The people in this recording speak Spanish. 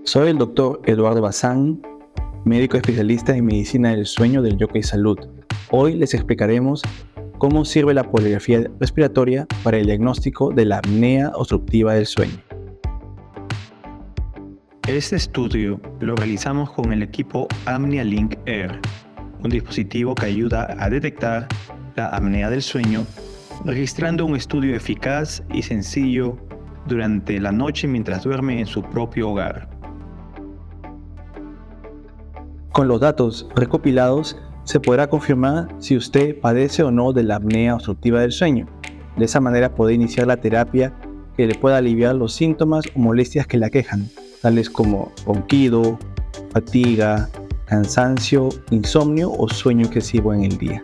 Soy el doctor Eduardo Bazán, médico especialista en medicina del sueño del Yokai Salud. Hoy les explicaremos cómo sirve la poligrafía respiratoria para el diagnóstico de la apnea obstructiva del sueño. Este estudio lo realizamos con el equipo Apnea Link Air, un dispositivo que ayuda a detectar la apnea del sueño, registrando un estudio eficaz y sencillo durante la noche mientras duerme en su propio hogar. Con los datos recopilados, se podrá confirmar si usted padece o no de la apnea obstructiva del sueño. De esa manera puede iniciar la terapia que le pueda aliviar los síntomas o molestias que le aquejan, tales como ronquido, fatiga, cansancio, insomnio o sueño excesivo en el día.